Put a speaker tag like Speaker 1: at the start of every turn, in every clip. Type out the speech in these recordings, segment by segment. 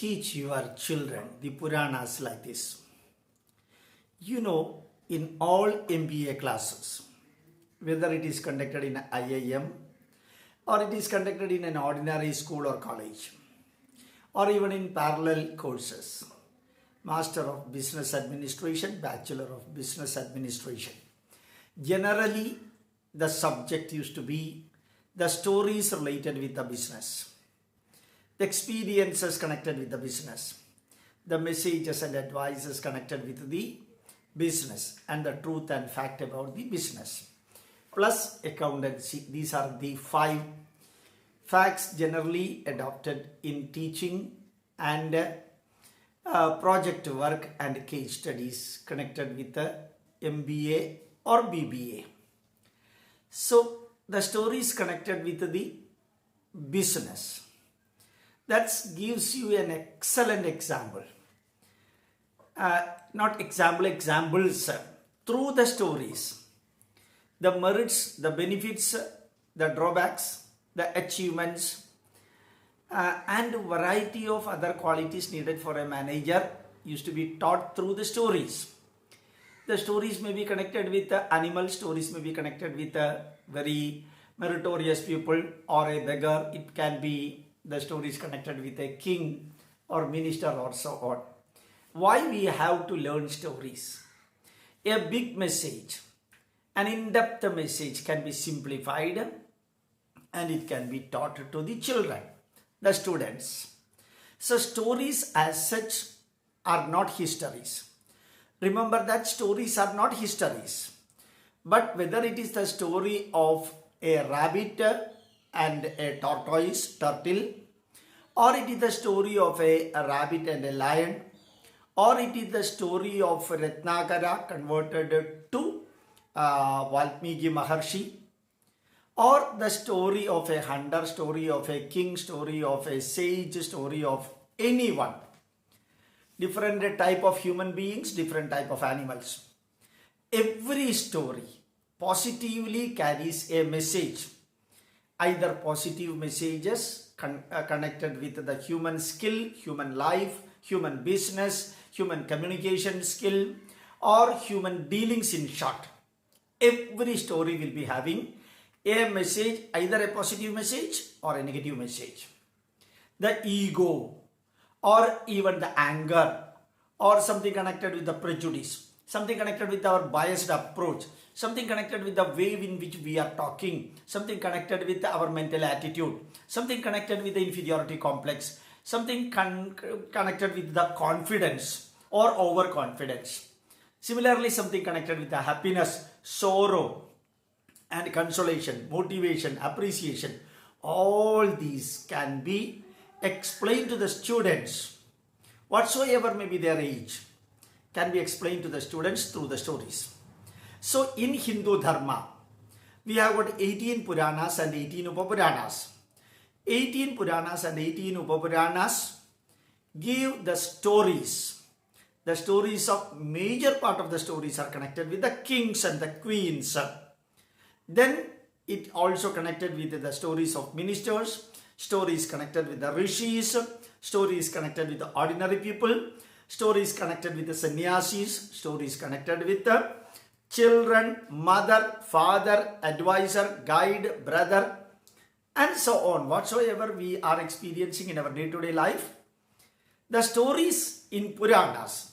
Speaker 1: teach your children the Puranas like this. In all MBA classes, whether it is conducted in IIM or it is conducted in an ordinary school or college, or even in parallel courses, Master of Business Administration, Bachelor of Business Administration. Generally, the subject used to be the stories related with the business, the experiences connected with the business, the messages and advices connected with the business, and the truth and fact about the business, plus accountancy. These are the 5 facts generally adopted in teaching and project work and case studies connected with the MBA or BBA. So the stories connected with the business, that gives you an excellent example. Examples through the stories, the merits, the benefits, the drawbacks, the achievements, and variety of other qualities needed for a manager used to be taught through the stories. The stories may be connected with animal stories, may be connected with a very meritorious people or a beggar. It can be the stories connected with a king or minister or so on. Why we have to learn stories? A big message, an in-depth message can be simplified and it can be taught to the children, the students. So stories as such are not histories. Remember that stories are not histories. But whether it is the story of a rabbit and a turtle, or it is the story of a rabbit and a lion, or it is the story of Ratnakara converted to Valmiki Maharshi, or the story of a hunter, story of a king, story of a sage, story of anyone. Different type of human beings, different type of animals. Every story positively carries a message. Either positive messages connected with the human skill, human life, human business, human communication skill, or human dealings in short. Every story will be having a message, either a positive message or a negative message. The ego, or even the anger, or something connected with the prejudice, something connected with our biased approach, something connected with the way in which we are talking, something connected with our mental attitude, something connected with the inferiority complex, something connected with the confidence or overconfidence. Similarly, something connected with the happiness, sorrow, and consolation, motivation, appreciation. All these can be explained to the students, whatsoever may be their age, can be explained to the students through the stories. So in Hindu Dharma, we have got 18 Puranas and 18 Upapuranas. 18 Puranas and 18 Upapuranas give the stories. The stories of major part of the stories are connected with the kings and the queens. Then it also connected with the stories of ministers, stories connected with the rishis, stories connected with the ordinary people, stories connected with the sannyasis, stories connected with the children, mother, father, advisor, guide, brother, and so on. Whatsoever we are experiencing in our day-to-day life, the stories in Puranas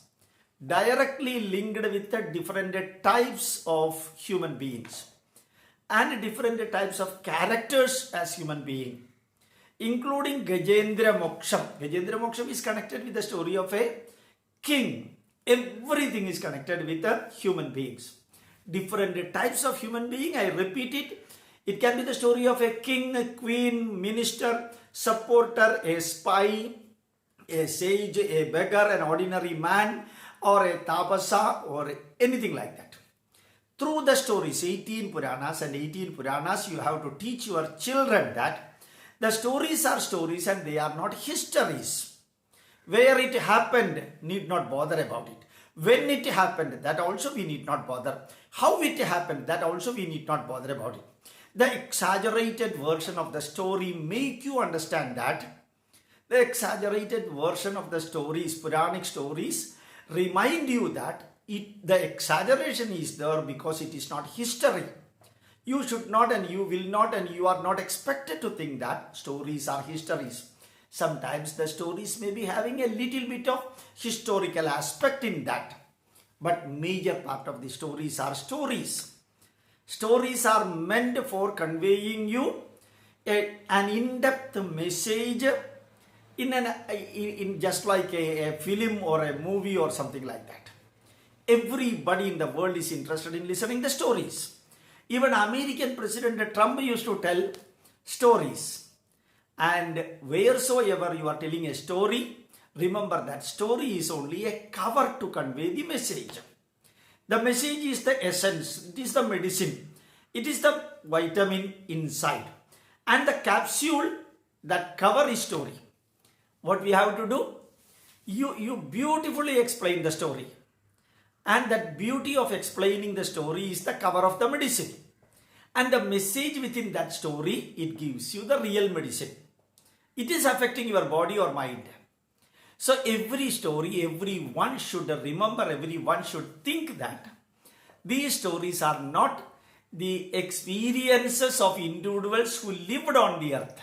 Speaker 1: directly linked with the different types of human beings and different types of characters as human being, including Gajendra Moksham. Gajendra Moksham is connected with the story of a king. Everything is connected with the human beings. Different types of human being, I repeat it. It can be the story of a king, a queen, minister, supporter, a spy, a sage, a beggar, an ordinary man, or a tapasa, or anything like that. Through the stories, 18 Puranas and 18 Puranas, you have to teach your children that the stories are stories and they are not histories. Where it happened, need not bother about it. When it happened, that also we need not bother. How it happened, that also we need not bother about it. The exaggerated version of the story make you understand that The exaggerated version of the stories, Puranic stories, remind you that the exaggeration is there because it is not history. You should not and you will not and you are not expected to think that stories are histories. Sometimes the stories may be having a little bit of historical aspect in that. But major part of the stories are stories. Stories are meant for conveying you an in-depth message in just like a film or a movie or something like that. Everybody in the world is interested in listening to stories. Even American President Trump used to tell stories. And wheresoever you are telling a story, remember that story is only a cover to convey the message. The message is the essence, it is the medicine, it is the vitamin inside. And the capsule that cover is story. What we have to do? You beautifully explain the story. And that beauty of explaining the story is the cover of the medicine. And the message within that story, it gives you the real medicine. It is affecting your body or mind. So every story, everyone should remember, everyone should think that these stories are not the experiences of individuals who lived on the earth.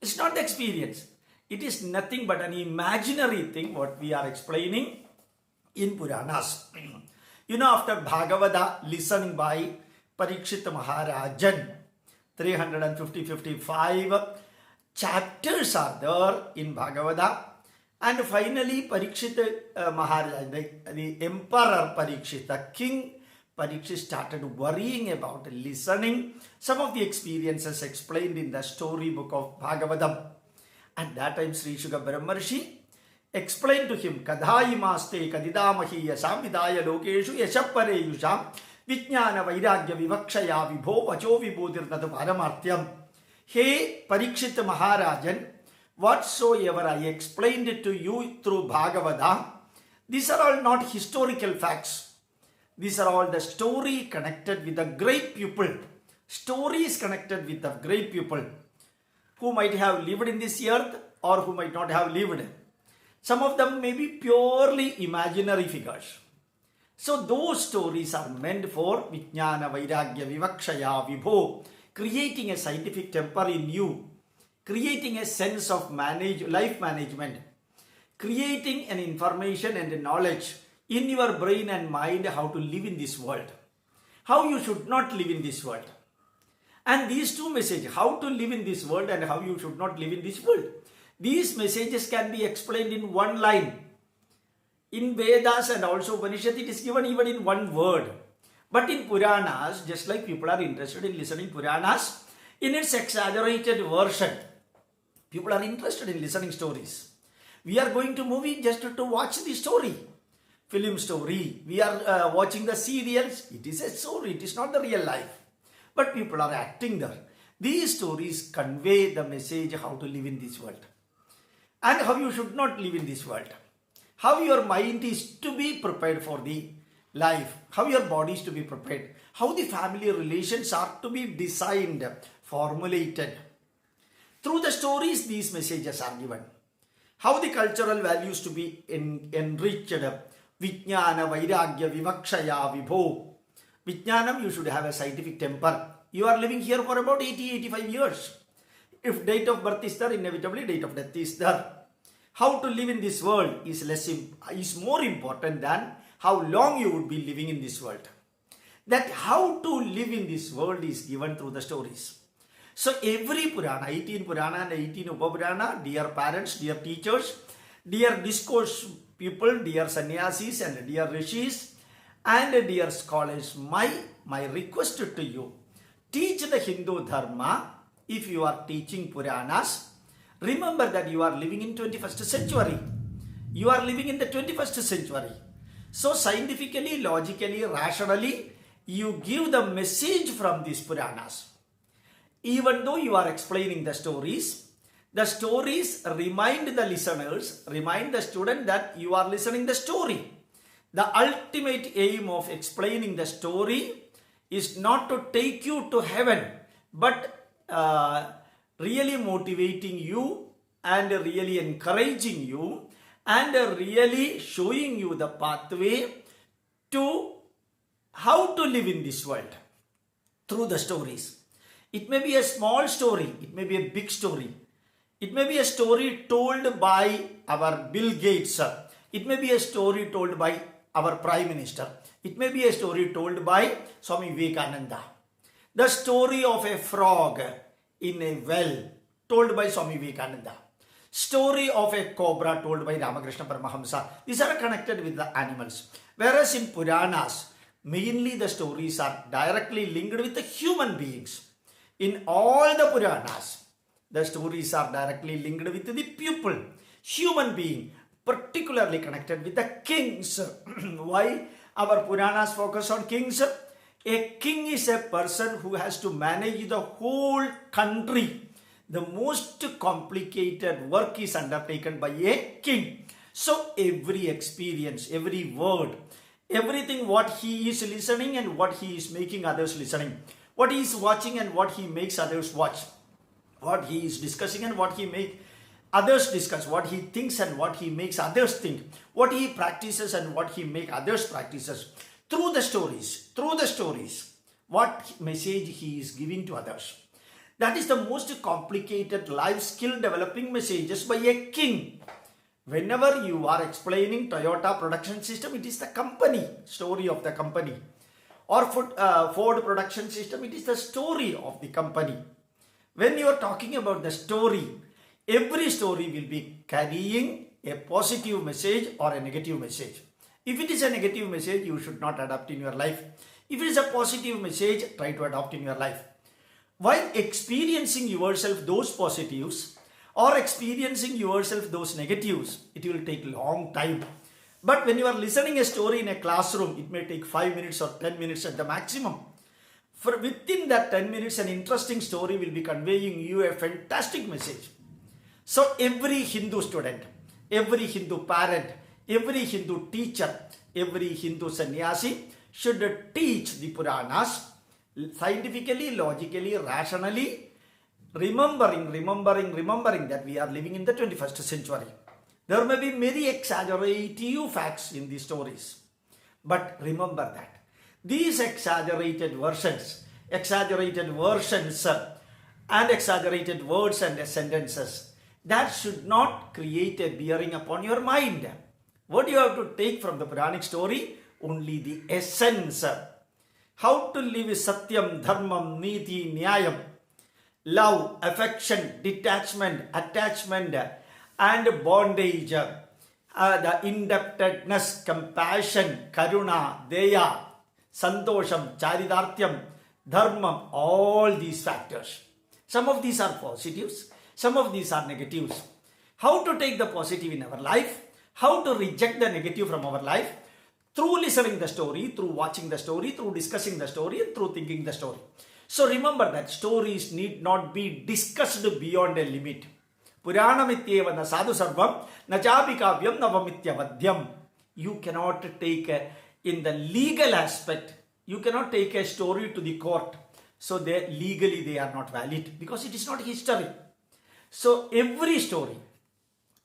Speaker 1: It's not the experience. It is nothing but an imaginary thing what we are explaining in Puranas. After Bhagavata listening by Parikshit Maharajan, 355 chapters are there in Bhagavata. And finally Parikshit Maharaj, the Emperor Parikshit, the King Parikshit started worrying about listening some of the experiences explained in the storybook of Bhagavatam. At that time Sri Shuka Brahmarshi explained to him, Kadhayimaste kadidamahi yasam vidaya lokeshu yashappare yusham vijnana vairagya vivakshaya vibho vacho vibodhirnatu paramartyam. Hey Parikshit Maharajan, whatsoever I explained it to you through Bhagavata, these are all not historical facts. These are all the story connected with the great people. Stories connected with the great people who might have lived in this earth or who might not have lived. Some of them may be purely imaginary figures. So those stories are meant for Vijnana Vairagya Vivakshaya Vibho, creating a scientific temper in you, creating a sense of life management, creating an information and a knowledge in your brain and mind how to live in this world, how you should not live in this world. And these two messages, how to live in this world and how you should not live in this world, these messages can be explained in one line. In Vedas and also Upanishad, it is given even in one word. But in Puranas, just like people are interested in listening Puranas, in its exaggerated version, people are interested in listening stories. We are going to movie just to watch the story. Film story. We are watching the serials. It is a story. It is not the real life. But people are acting there. These stories convey the message how to live in this world. And how you should not live in this world. How your mind is to be prepared for the life. How your body is to be prepared. How the family relations are to be designed, formulated. Through the stories, these messages are given. How the cultural values to be enriched. Vijnana Vairagya Vivakshaya Vibho. Vijnanam, you should have a scientific temper. You are living here for about 80-85 years. If date of birth is there, inevitably date of death is there. How to live in this world is more important than how long you would be living in this world. That how to live in this world is given through the stories. So every Purana, 18 Purana and 18 Upapurana, dear parents, dear teachers, dear discourse people, dear sannyasis and dear rishis and dear scholars, my request to you, teach the Hindu Dharma. If you are teaching Puranas, remember that you are living in 21st century. You are living in the 21st century. So scientifically, logically, rationally, you give the message from these Puranas. Even though you are explaining the stories remind the listeners, remind the student that you are listening the story. The ultimate aim of explaining the story is not to take you to heaven, but really motivating you and really encouraging you and really showing you the pathway to how to live in this world through the stories. It may be a small story, it may be a big story. It may be a story told by our Bill Gates. It may be a story told by our Prime Minister. It may be a story told by Swami Vivekananda. The story of a frog in a well told by Swami Vivekananda. Story of a cobra told by Ramakrishna Paramahamsa. These are connected with the animals. Whereas in Puranas, mainly the stories are directly linked with the human beings. In all the Puranas, the stories are directly linked with the people, human being, particularly connected with the kings. Why our Puranas focus on kings? A king is a person who has to manage the whole country. The most complicated work is undertaken by a king. So every experience, every word, everything what he is listening and what he is making others listening, what he is watching and what he makes others watch, what he is discussing and what he makes others discuss, what he thinks and what he makes others think, what he practices and what he makes others practices. Through the stories, what message he is giving to others. That is the most complicated life skill developing messages by a king. Whenever you are explaining Toyota production system, it is the company, story of the company. Or Ford production system, it is the story of the company. When you are talking about the story, every story will be carrying a positive message or a negative message. If it is a negative message, you should not adopt in your life. If it is a positive message, try to adopt in your life. While experiencing yourself those positives or experiencing yourself those negatives, it will take a long time. But when you are listening a story in a classroom, it may take 5 minutes or 10 minutes at the maximum. For within that 10 minutes, an interesting story will be conveying you a fantastic message. So every Hindu student, every Hindu parent, every Hindu teacher, every Hindu sannyasi should teach the Puranas scientifically, logically, rationally, remembering that we are living in the 21st century. There may be many exaggerative facts in these stories. But remember that these exaggerated versions and exaggerated words and sentences, that should not create a bearing upon your mind. What you have to take from the Puranic story? Only the essence. How to live is Satyam, Dharmam, Niti, Nyayam. Love, affection, detachment, attachment, and bondage. The indebtedness, compassion, Karuna, Deya, Santosham, Charitartyam, Dharmam, all these factors. Some of these are positives, some of these are negatives. How to take the positive in our life, how to reject the negative from our life, through listening the story, through watching the story, through discussing the story, and through thinking the story. So remember that stories need not be discussed beyond a limit. Puranamityeva na sadhu sarvam, na chapi kavyam navamityavadyam. You cannot take in the legal aspect, you cannot take a story to the court. So legally they are not valid because it is not history. So every story,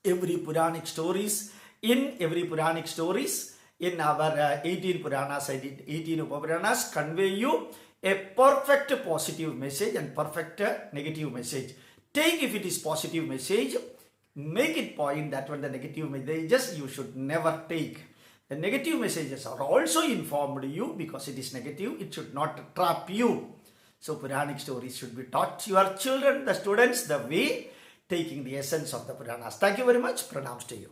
Speaker 1: every Puranic stories, in our 18 Puranas, 18 Upapuranas convey you a perfect positive message and perfect negative message. Take if it is positive message, make it point that when the negative messages you should never take. The negative messages are also informed you because it is negative, it should not trap you. So Puranic stories should be taught to your children, the students, the way, taking the essence of the Puranas. Thank you very much. Pranams to you.